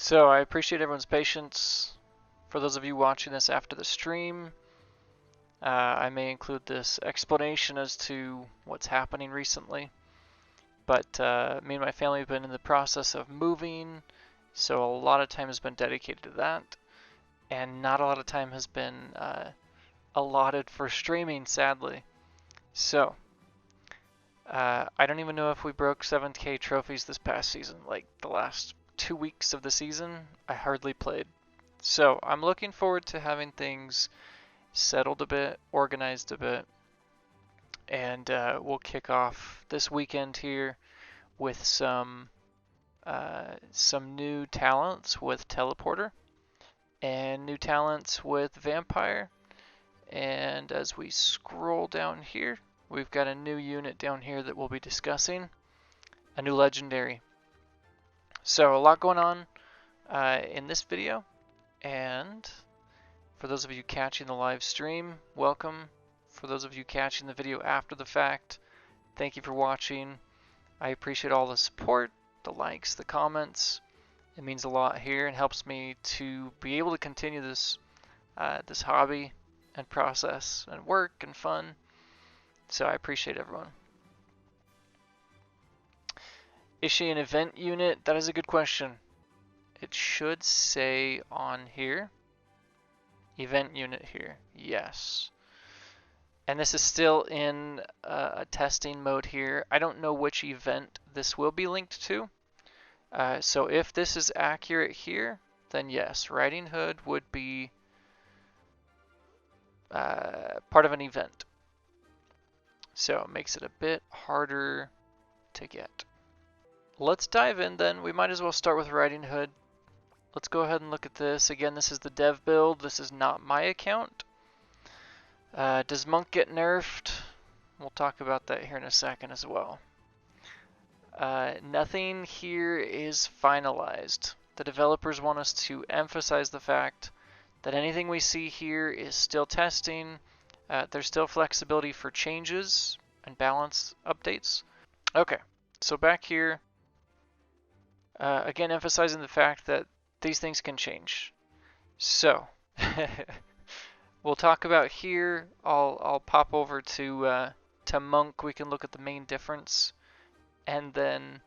So I appreciate everyone's patience. For those of you watching this after the stream, I may include this explanation as to what's happening recently. But me and my family have been in the process of moving, so a lot of time has been dedicated to that, and not a lot of time has been allotted for streaming, sadly. So I don't even know if we broke 7K trophies this past season. Like the last 2 weeks of the season, I hardly played. So I'm looking forward to having things settled a bit, organized a bit, and we'll kick off this weekend here with some new talents with teleporter and new talents with vampire. And as we scroll down here, we've got a new unit down here that we'll be discussing, a new legendary. So a lot going on in this video, and for those of you catching the live stream, welcome. For those of you catching the video after the fact, thank you for watching. I appreciate all the support, the likes, the comments. It means a lot here and helps me to be able to continue this this hobby and process and work and fun. So I appreciate everyone. Is she an event unit? That is a good question. It should say on here, event unit here, yes. And this is still in a testing mode here. I don't know which event this will be linked to. So if this is accurate here, then yes, Riding Hood would be part of an event. So it makes it a bit harder to get. Let's dive in then. We might as well start with Riding Hood. Let's go ahead and look at this. Again, this is the dev build. This is not my account. Does Monk get nerfed? We'll talk about that here in a second as well. Nothing here is finalized. The developers want us to emphasize the fact that anything we see here is still testing. There's still flexibility for changes and balance updates. Okay, so back here, again emphasizing the fact that these things can change. So we'll talk about here. I'll pop over to Monk. We can look at the main difference, and then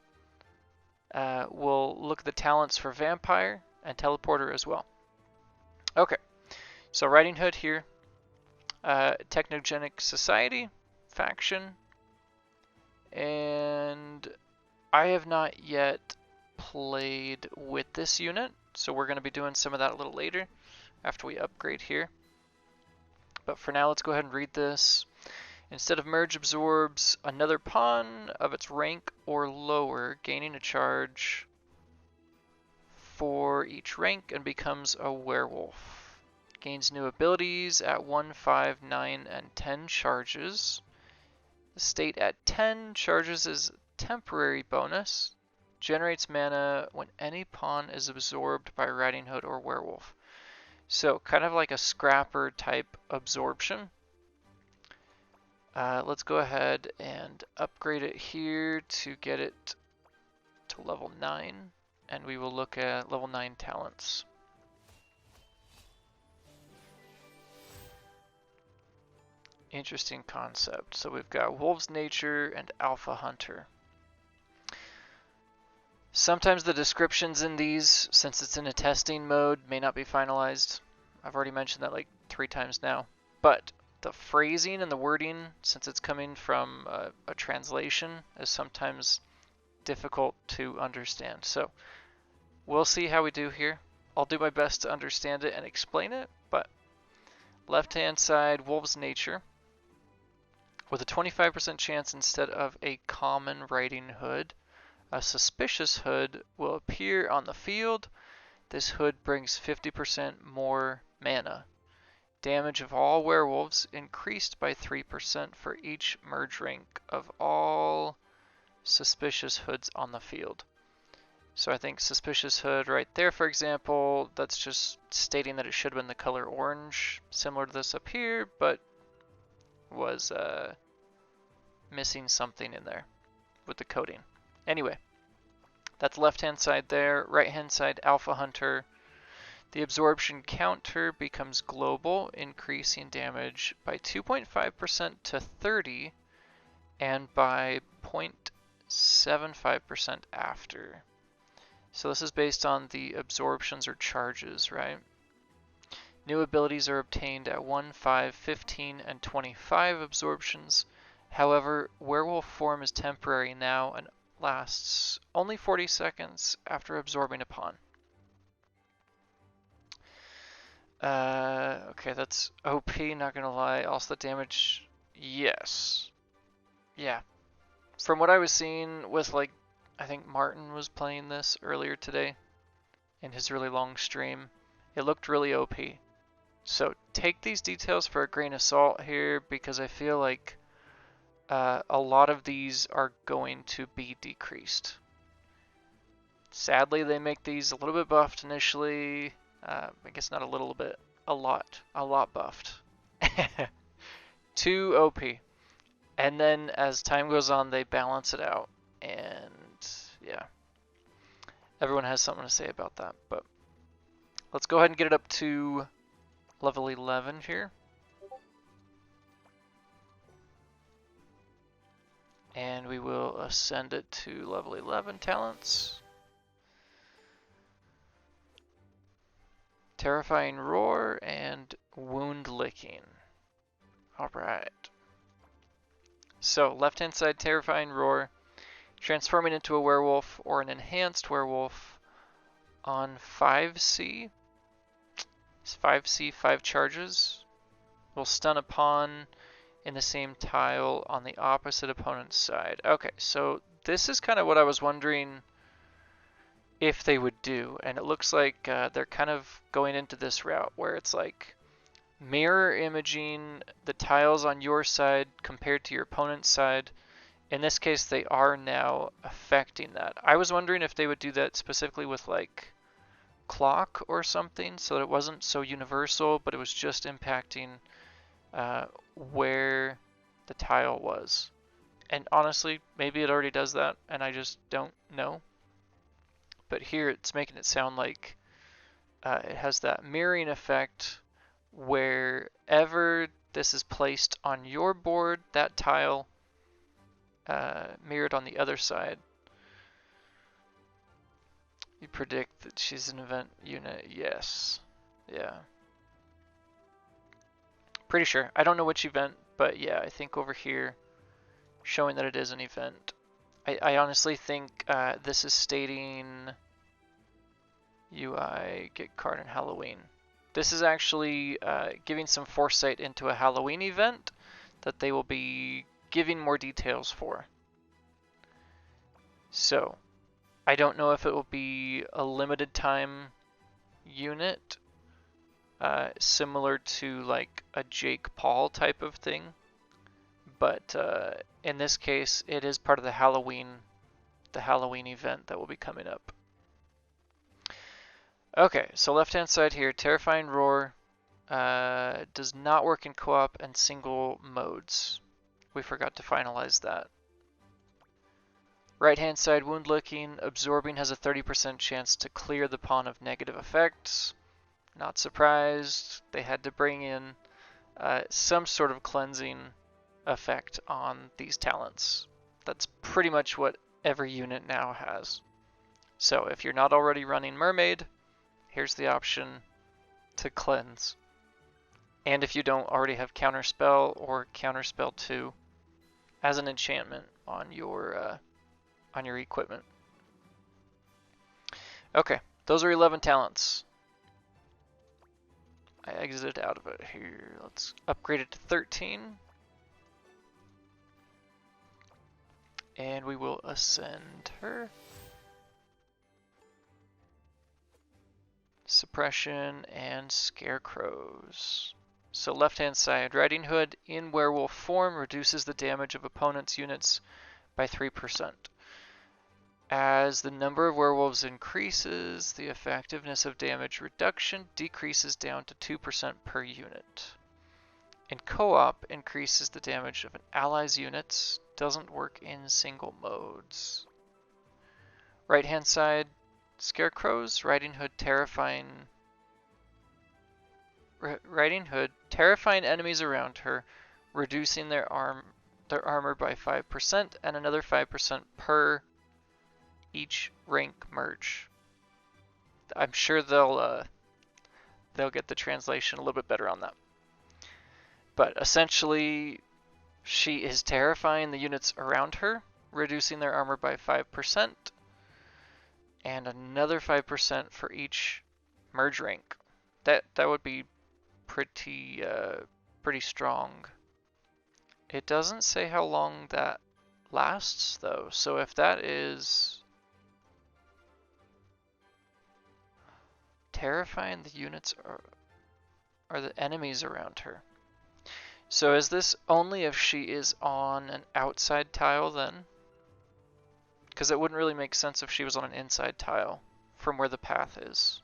we'll look at the talents for Vampire and Teleporter as well. Okay, so Riding Hood here, Technogenic Society faction, and I have not yet played with this unit, so we're going to be doing some of that a little later after we upgrade here. But for now, let's go ahead and read this. Instead of merge, absorbs another pawn of its rank or lower, gaining a charge for each rank, and becomes a werewolf. Gains new abilities at 1, 5, 9, and 10 charges. The state at 10 charges is temporary bonus. Generates mana when any pawn is absorbed by Riding Hood or werewolf. So kind of like a scrapper type absorption. Let's go ahead and upgrade it here to get it to level 9, and we will look at level 9 talents. Interesting concept. So we've got Wolf's Nature and Alpha Hunter. Sometimes the descriptions in these, since it's in a testing mode, may not be finalized. I've already mentioned that like 3 times now. But the phrasing and the wording, since it's coming from a translation, is sometimes difficult to understand. So we'll see how we do here. I'll do my best to understand it and explain it, but left-hand side, Wolf's Nature. With a 25% chance instead of a common Riding Hood, a suspicious hood will appear on the field. This hood brings 50% more mana. Damage of all werewolves increased by 3% for each merge rank of all suspicious hoods on the field. So I think suspicious hood right there, for example, that's just stating that it should have been the color orange, similar to this up here, but was missing something in there with the coding. Anyway, That's left-hand side there. Right-hand side, Alpha Hunter. The absorption counter becomes global, increasing damage by 2.5% to 30 and by 0.75% after. So this is based on the absorptions or charges, right? New abilities are obtained at 1, 5, 15, and 25 absorptions. However, werewolf form is temporary now and lasts only 40 seconds after absorbing upon. Okay, that's OP, not gonna lie. Also the damage, yes. Yeah. From what I was seeing with, like, I think Martin was playing this earlier today in his really long stream, it looked really OP. So take these details for a grain of salt here, because I feel like a lot of these are going to be decreased. Sadly, they make these a little bit buffed initially. I guess not a little bit, a lot buffed. Too OP. And then as time goes on, they balance it out. And yeah, everyone has something to say about that. But let's go ahead and get it up to level 11 here. And we will ascend it to level 11 talents. Terrifying Roar and Wound Licking. Alright. So, left-hand side, Terrifying Roar. Transforming into a werewolf or an enhanced werewolf on 5C. It's 5C, 5 charges. Will stun upon in the same tile on the opposite opponent's side. Okay, so this is kind of what I was wondering if they would do, and it looks like they're kind of going into this route where it's like mirror imaging the tiles on your side compared to your opponent's side. In this case, they are now affecting that. I was wondering if they would do that specifically with like clock or something, so that it wasn't so universal, but it was just impacting where the tile was. And honestly, maybe it already does that, and I just don't know. But here it's making it sound like it has that mirroring effect. Wherever this is placed on your board, that tile mirrored on the other side. You predict that she's an event unit. Yes. Yeah. Pretty sure. I don't know which event, but yeah, I think over here showing that it is an event. I honestly think this is stating UI get card in Halloween. This is actually giving some foresight into a Halloween event that they will be giving more details for. So, I don't know if it will be a limited time unit, similar to like a Jake Paul type of thing, but in this case, it is part of the Halloween event that will be coming up. Okay, so left-hand side here, Terrifying Roar does not work in co-op and single modes. We forgot to finalize that. Right-hand side, Wound Licking. Absorbing has a 30% chance to clear the pawn of negative effects. Not surprised. They had to bring in some sort of cleansing effect on these talents. That's pretty much what every unit now has. So if you're not already running Mermaid, here's the option to cleanse. And if you don't already have Counterspell or Counterspell 2 as an enchantment on your equipment. Okay, those are 11 talents. I exited out of it here. Let's upgrade it to 13. And we will ascend her. Suppression and Scarecrows. So left-hand side, Riding Hood in werewolf form reduces the damage of opponent's units by 3%. As the number of werewolves increases, the effectiveness of damage reduction decreases down to 2% per unit. In co-op, increases the damage of an ally's units, doesn't work in single modes. Right hand side, Scarecrows, Riding Hood, terrifying enemies around her, reducing their armor by 5% and another 5% per each rank merge. I'm sure they'll get the translation a little bit better on that. But essentially, she is terrifying the units around her, reducing their armor by 5%, and another 5% for each merge rank. That would be pretty strong. It doesn't say how long that lasts though, so if that is terrifying the units or the enemies around her. So is this only if she is on an outside tile then? Because it wouldn't really make sense if she was on an inside tile from where the path is,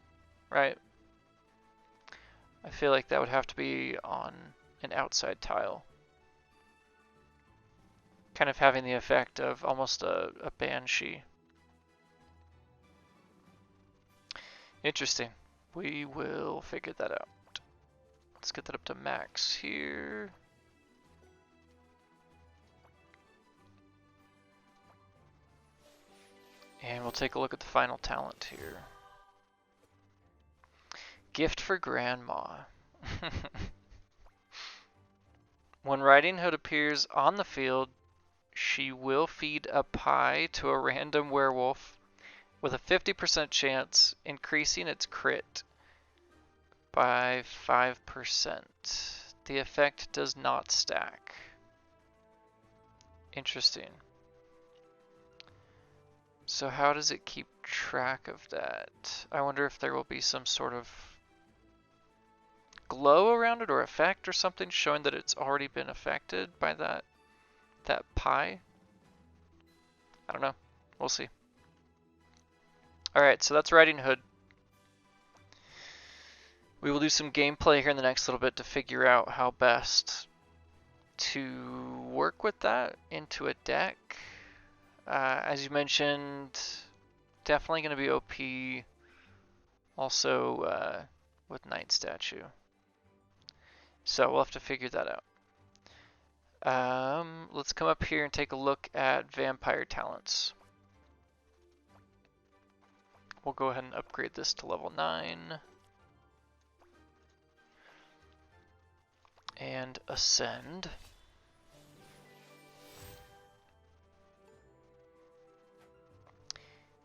right? I feel like that would have to be on an outside tile. Kind of having the effect of almost a banshee. Interesting. We will figure that out. Let's get that up to max here. And we'll take a look at the final talent here. Gift for Grandma. When Riding Hood appears on the field, she will feed a pie to a random werewolf with a 50% chance, increasing its crit by 5%. The effect does not stack. Interesting. So how does it keep track of that? I wonder if there will be some sort of glow around it or effect or something showing that it's already been affected by that pie. I don't know. We'll see. Alright, so that's Riding Hood. We will do some gameplay here in the next little bit to figure out how best to work with that into a deck. As you mentioned, definitely going to be OP also with Knight Statue. So we'll have to figure that out. Let's come up here and take a look at Vampire talents. We'll go ahead and upgrade this to level 9. And ascend.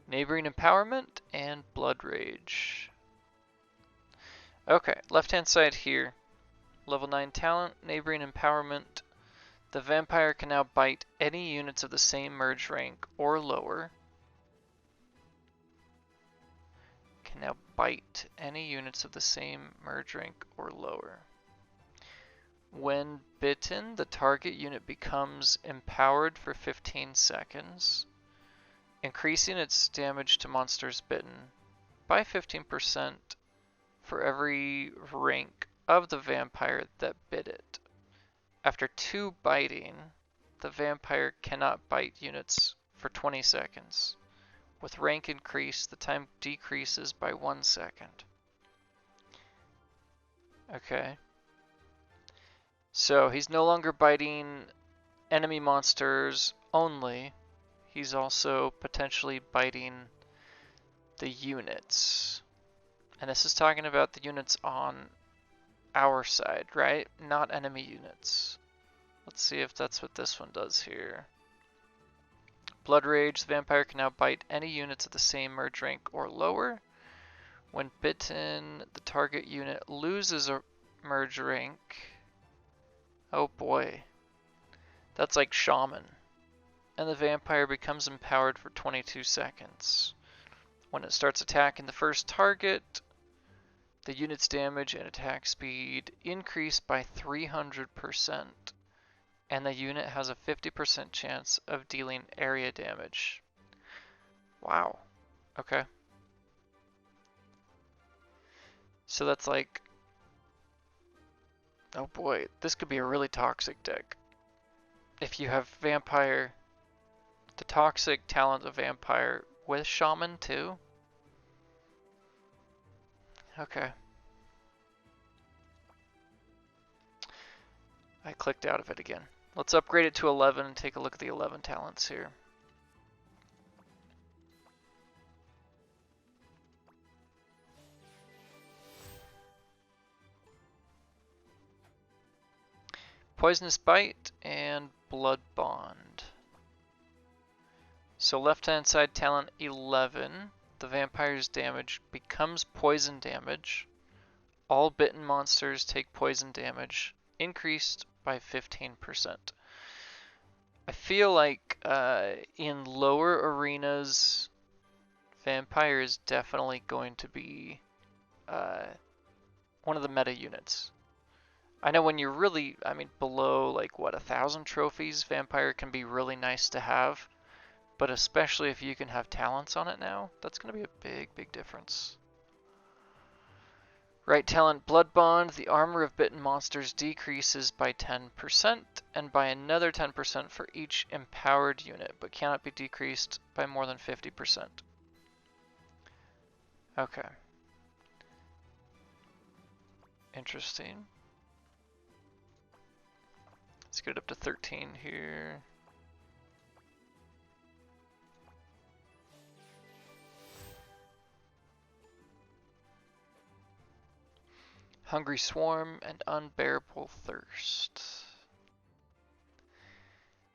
Neighboring Empowerment and Blood Rage. Okay, left hand side here. Level 9 talent, Neighboring Empowerment. The vampire can now bite any units of the same merge rank or lower. Can now bite any units of the same merge rank or lower. When bitten, the target unit becomes empowered for 15 seconds, increasing its damage to monsters bitten by 15% for every rank of the vampire that bit it. After 2 biting, the vampire cannot bite units for 20 seconds. With rank increase, the time decreases by 1 second. Okay. So he's no longer biting enemy monsters only. He's also potentially biting the units. And this is talking about the units on our side, right? Not enemy units. Let's see if that's what this one does here. Blood Rage, the vampire can now bite any units of the same merge rank or lower. When bitten, the target unit loses a merge rank. Oh boy. That's like Shaman. And the vampire becomes empowered for 22 seconds. When it starts attacking the first target, the unit's damage and attack speed increase by 300%, and the unit has a 50% chance of dealing area damage. Wow. Okay. So that's like, oh boy, this could be a really toxic deck. If you have vampire, the toxic talent of vampire with shaman too? Okay. I clicked out of it again. Let's upgrade it to 11 and take a look at the 11 talents here. Poisonous Bite and Blood Bond. So left hand side talent 11, the vampire's damage becomes poison damage. All bitten monsters take poison damage, increased by 15%. I feel like in lower arenas, vampire is definitely going to be one of the meta units. I know when you're really, below like what, 1,000 trophies, vampire can be really nice to have, but especially if you can have talents on it now, that's going to be a big, big difference. Right talent, Blood Bond, the armor of bitten monsters decreases by 10% and by another 10% for each empowered unit, but cannot be decreased by more than 50%. Okay. Interesting. Let's get it up to 13 here. Hungry Swarm and Unbearable Thirst.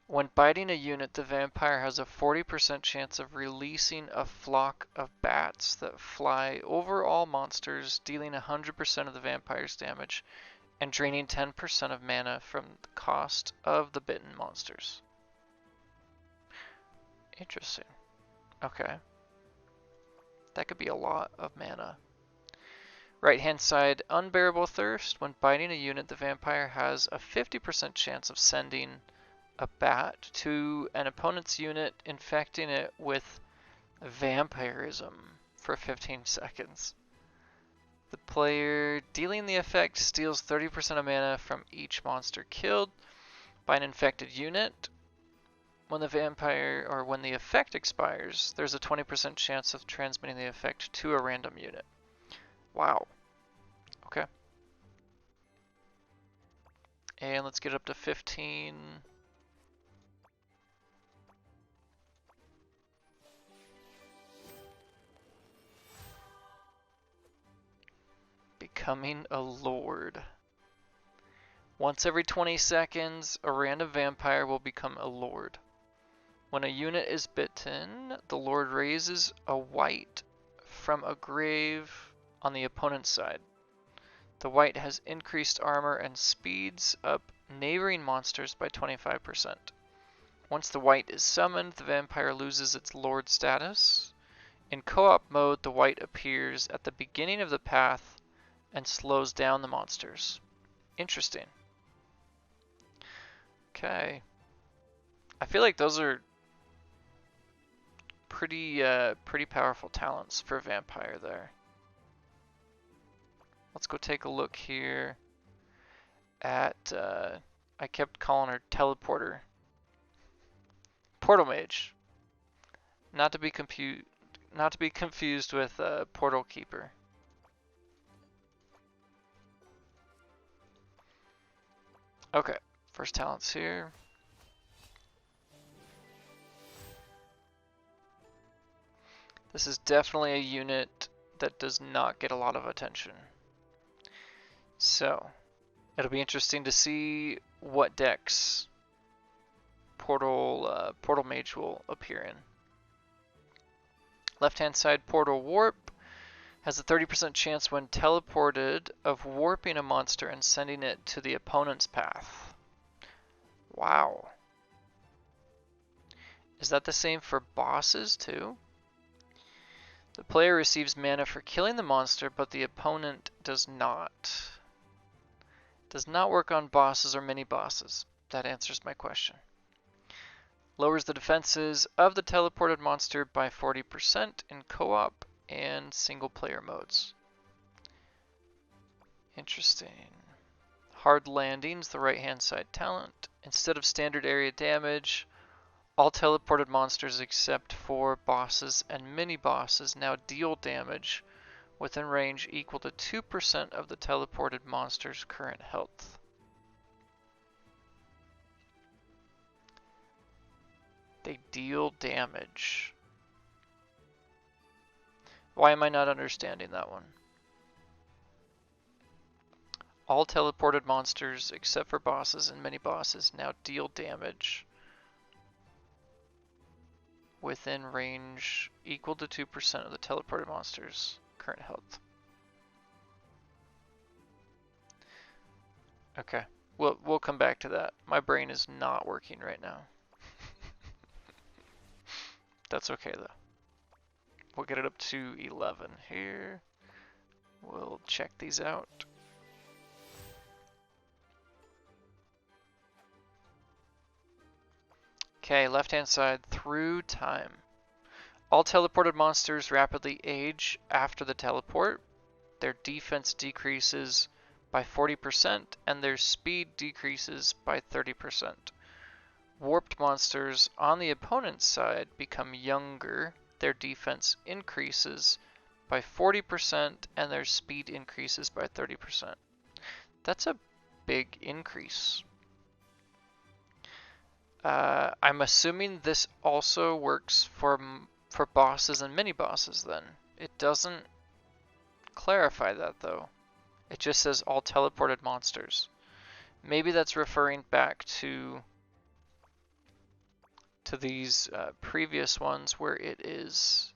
When biting a unit, the vampire has a 40% chance of releasing a flock of bats that fly over all monsters, dealing 100% of the vampire's damage and draining 10% of mana from the cost of the bitten monsters. Interesting. Okay. That could be a lot of mana. Right hand side, Unbearable Thirst. When biting a unit, the vampire has a 50% chance of sending a bat to an opponent's unit, infecting it with vampirism for 15 seconds. The player dealing the effect steals 30% of mana from each monster killed by an infected unit. When the vampire, or when the effect expires, there's a 20% chance of transmitting the effect to a random unit. Wow. Okay. And let's get it up to 15. Becoming a lord. Once every 20 seconds, a random vampire will become a lord. When a unit is bitten, the lord raises a white from a grave on the opponent's side. The white has increased armor and speeds up neighboring monsters by 25%. Once the white is summoned, the vampire loses its lord status. In co-op mode, the white appears at the beginning of the path and slows down the monsters. Interesting. Okay. I feel like those are pretty powerful talents for vampire there. Let's go take a look here at I kept calling her teleporter. Portal mage. Not to be confused with portal keeper. Okay, first talents here. This is definitely a unit that does not get a lot of attention. So, it'll be interesting to see what decks Portal Mage will appear in. Left hand side, Portal Warp has a 30% chance when teleported of warping a monster and sending it to the opponent's path. Wow. Is that the same for bosses too? The player receives mana for killing the monster, but the opponent does not. Does not work on bosses or mini bosses. That answers my question. Lowers the defenses of the teleported monster by 40% in co-op and single player modes. Interesting. Hard Landings, the right hand side talent. Instead of standard area damage, All teleported monsters except for bosses and mini-bosses now deal damage within range equal to 2% of the teleported monster's current health. They deal damage. Why am I not understanding that one? All teleported monsters except for bosses and mini-bosses now deal damage within range equal to 2% of the teleported monster's current health. Okay, we'll come back to that. My brain is not working right now. That's okay though. We'll get it up to 11 here. We'll check these out. Okay, left hand side, through time. All teleported monsters rapidly age after the teleport. Their defense decreases by 40% and their speed decreases by 30%. Warped monsters on the opponent's side become younger. Their defense increases by 40% and their speed increases by 30%. That's a big increase. I'm assuming this also works for bosses and mini-bosses then. It doesn't clarify that though. It just says all teleported monsters. Maybe that's referring back to these previous ones where it is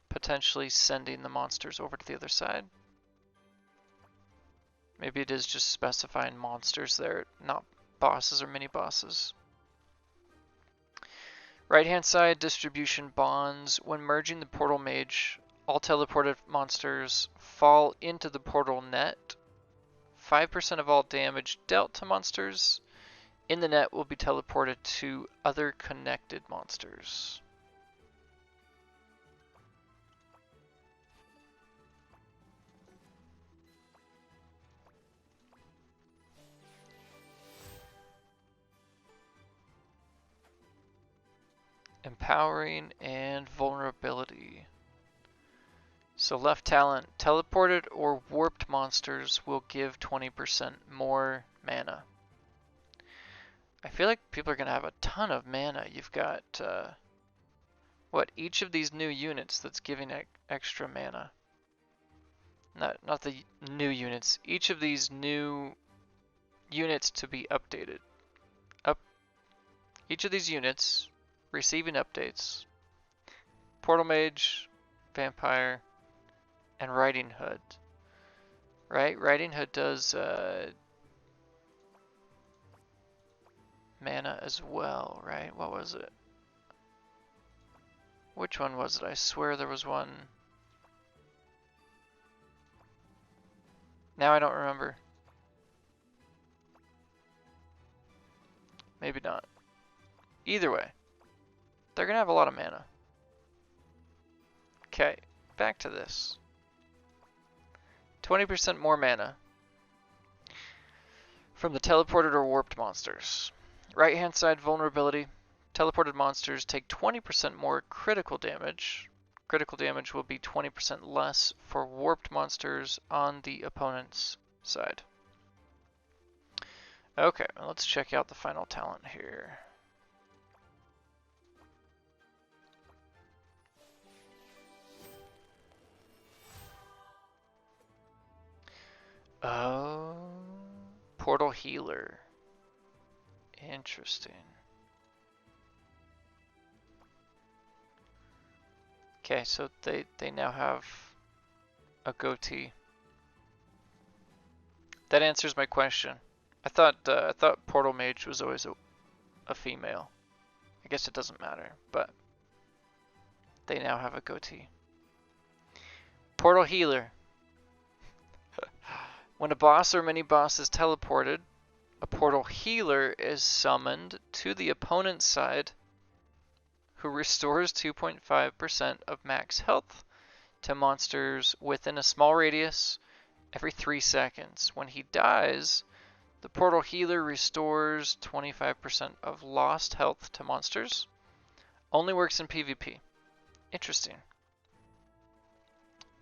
potentially sending the monsters over to the other side. Maybe it is just specifying monsters there, not bosses or mini-bosses. Right hand side, distribution bonds. When merging the portal mage, all teleported monsters fall into the portal net. 5% of all damage dealt to monsters in the net will be teleported to other connected monsters. Empowering and vulnerability. So left talent, teleported or warped monsters will give 20% more mana. I feel like people are going to have a ton of mana. You've got, each of these new units that's giving extra mana. Not the new units. Each of these new units to be updated. Each of these units receiving updates. Portal Mage, Vampire, and Riding Hood. Right? Riding Hood does mana as well, right? What was it? Which one was it? I swear there was one. Now I don't remember. Maybe not. Either way, they're gonna have a lot of mana. Okay, back to this. 20% more mana from the teleported or warped monsters. Right hand side, vulnerability. Teleported monsters take 20% more critical damage. Critical damage will be 20% less for warped monsters on the opponent's side. Okay, let's check out the final talent here. Oh, Portal Healer. Interesting. Okay, so they now have a goatee. That answers my question. I thought Portal Mage was always a female. I guess it doesn't matter, but they now have a goatee. Portal Healer. When a boss or mini-boss is teleported, a Portal Healer is summoned to the opponent's side who restores 2.5% of max health to monsters within a small radius every 3 seconds. When he dies, The Portal Healer restores 25% of lost health to monsters. Only works in PvP. Interesting.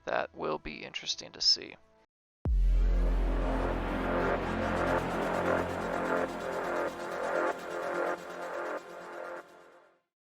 That will be interesting to see.